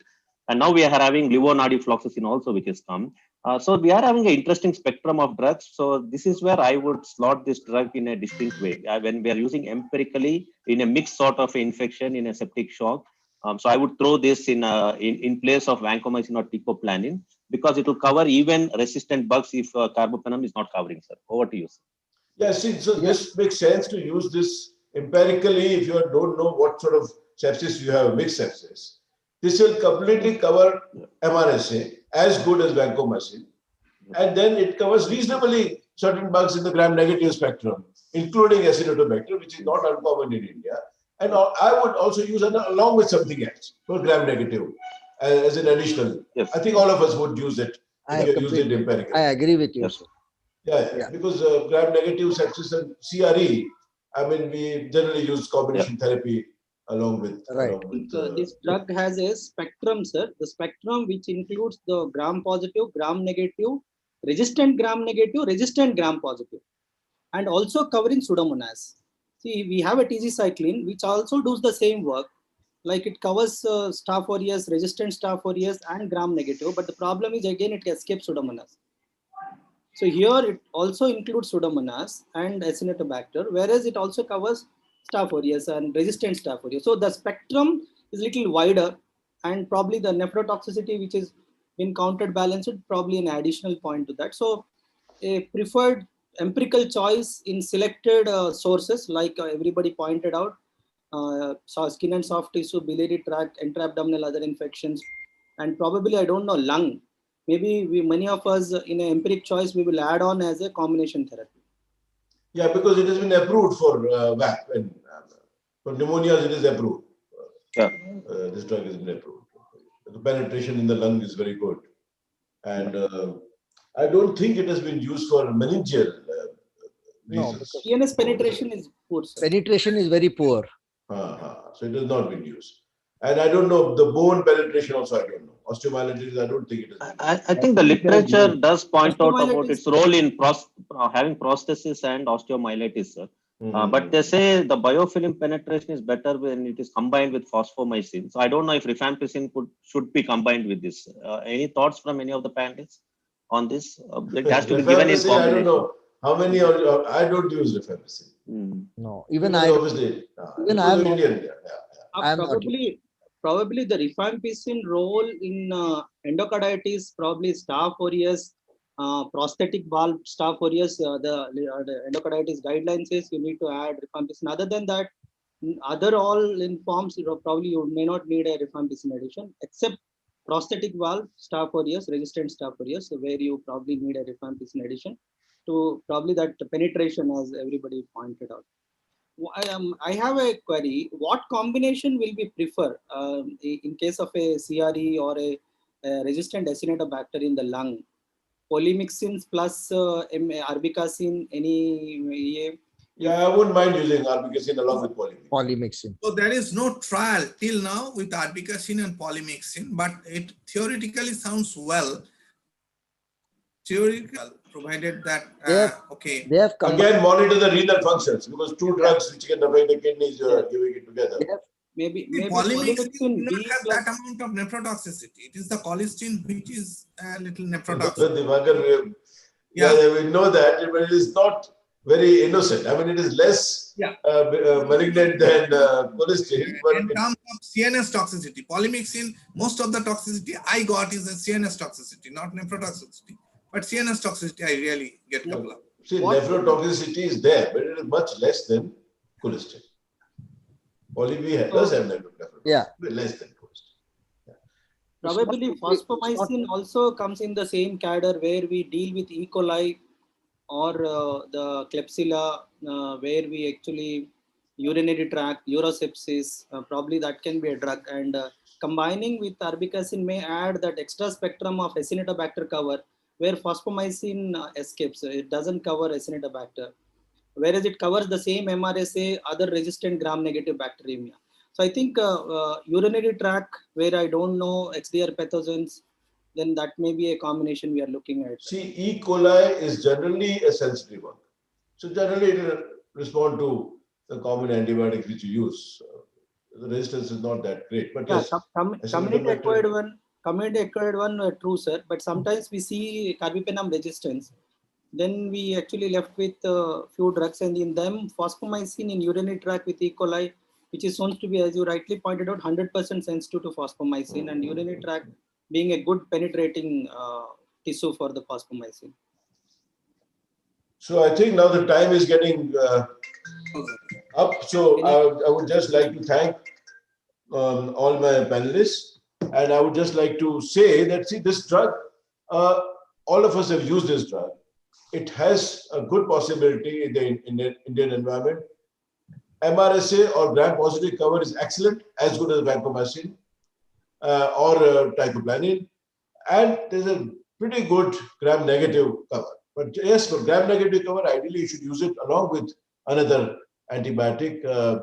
And now we are having levonoreploxacin also, which has come. So we are having an interesting spectrum of drugs. So this is where I would slot this drug in a distinct way. When we are using empirically in a mixed sort of infection, in a septic shock. So I would throw this in place of vancomycin or teicoplanin, because it will cover even resistant bugs if carbapenem is not covering, sir. Over to you, sir. Yeah, see, so this makes sense to use this empirically if you don't know what sort of sepsis you have, mixed sepsis. This will completely cover MRSA as good as vancomycin. And then it covers reasonably certain bugs in the gram-negative spectrum, including Acinetobacter, which is not uncommon in India. And I would also use it along with something else for gram-negative as an additional. Yes. I think all of us would use it if you use it empirically. I agree with you, yes. sir. Yeah, because gram-negative sepsis and CRE, I mean, we generally use combination therapy along with, this drug has a spectrum, sir. The spectrum which includes the gram-positive, gram-negative, resistant gram-negative, resistant gram-positive, and also covering Pseudomonas. See, we have a tigecycline which also does the same work, like it covers Staph aureus, resistant Staph aureus, and gram-negative. But the problem is, again, it escapes Pseudomonas. So here it also includes Pseudomonas and Acinetobacter, whereas it also covers Staph aureus and resistant Staph aureus. So the spectrum is a little wider, and probably the nephrotoxicity, which is been counterbalanced, probably an additional point to that. So a preferred empirical choice in selected sources, like everybody pointed out, skin and soft tissue, biliary tract, intra-abdominal other infections, and probably, I don't know, lung. Maybe many of us in an empiric choice, we will add on as a combination therapy. Yeah, because it has been approved for VAP, and for pneumonias it is approved. This drug has been approved. The penetration in the lung is very good. And I don't think it has been used for meningeal reasons. No, CNS penetration is poor, sir. Penetration is very poor. So it has not been used. And I don't know, the bone penetration also, I don't know. Osteomyelitis, I don't think it is. I think the literature does point out about its role in having prosthesis and osteomyelitis, sir. But they say the biofilm penetration is better when it is combined with phosphomycin. So I don't know if rifampicin should be combined with this. Any thoughts from any of the panelists on this? It has to be given in combination. I don't know how many I don't use rifampicin. No, even I. Obviously, even I am not. Probably probably the rifampicin role in endocarditis, probably Staph aureus, prosthetic valve Staph aureus, the endocarditis guidelines says you need to add rifampicin. Other than that, other all in forms, probably you may not need a rifampicin addition, except prosthetic valve Staph aureus, resistant Staph aureus, where you probably need a rifampicin addition to probably that penetration, as everybody pointed out. I have a query. What combination will we prefer in case of a CRE or a resistant Acinetobacter in the lung? Polymyxins plus Arbekacin, any? Yeah, I wouldn't mind using Arbekacin along with polymyxin. So there is no trial till now with Arbekacin and polymyxin, but it theoretically sounds well. Theoretical, provided that They have again monitor the renal functions, because two drugs which can affect the kidneys, you are giving it together. Maybe polymyxin do not have that amount of nephrotoxicity. It is the colistin which is a little nephrotoxic. We know that, but it is not very innocent. I mean, it is less malignant than colistin. But in terms of CNS toxicity, polymyxin, most of the toxicity I got is a CNS toxicity, not nephrotoxicity. But CNS toxicity, I really get a couple of. See, nephrotoxicity is there, but it is much less than colistin. Poly does have nephrotoxicity, but less than colistin. Probably fosfomycin also comes in the same cadre where we deal with E. coli or the Klebsiella, where we actually urinary tract, urosepsis, probably that can be a drug. And combining with Arbekacin may add that extra spectrum of Acinetobacter cover, where fosfomycin escapes. It doesn't cover Acinetobacter, whereas it covers the same MRSA, other resistant gram-negative bacteremia. So I think urinary tract, where I don't know XDR pathogens, then that may be a combination we are looking at. See, E. coli is generally a sensitive one. So generally it will respond to the common antibiotics which you use. The resistance is not that great. But yes, community-acquired one, true, sir. But sometimes we see carbapenem resistance. Then we actually left with a few drugs, and in them, fosfomycin in urinary tract with E. coli, which is shown to be, as you rightly pointed out, 100% sensitive to fosfomycin, and urinary tract being a good penetrating tissue for the fosfomycin. So I think now the time is getting up. So I would just like to thank all my panelists, and I would just like to say that, see, this drug, all of us have used this drug. It has a good possibility in the Indian environment. MRSA or gram-positive cover is excellent, as good as vancomycin or teicoplanin, and there's a pretty good gram-negative cover. But yes, for gram-negative cover, ideally you should use it along with another antibiotic to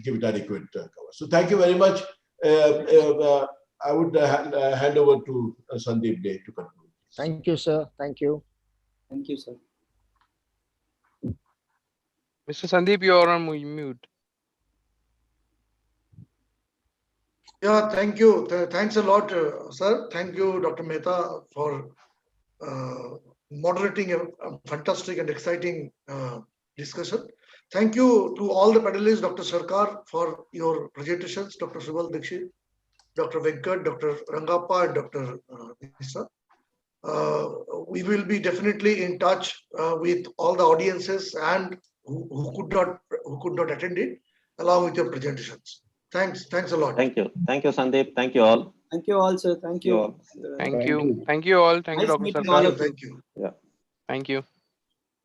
give it adequate cover. So thank you very much. I would hand over to Sandeep Day to conclude. Thank you, sir. Thank you. Thank you, sir. Mr. Sandeep, you are on mute. Yeah, thank you. Thanks a lot, sir. Thank you, Dr. Mehta, for moderating a fantastic and exciting discussion. Thank you to all the panelists, Dr. Sarkar, for your presentations, Dr. Subal Dixit, Dr. Venkat, Dr. Rangappa, and Dr. Misa. We will be definitely in touch with all the audiences and who could not attend it, along with your presentations. Thanks a lot. Thank you, Sandeep. Thank you all. Thank you all, sir. Thank you. Thank you all. Thank you, Dr. Meeting Sarkar. all of you. Thank you. Yeah. Thank you.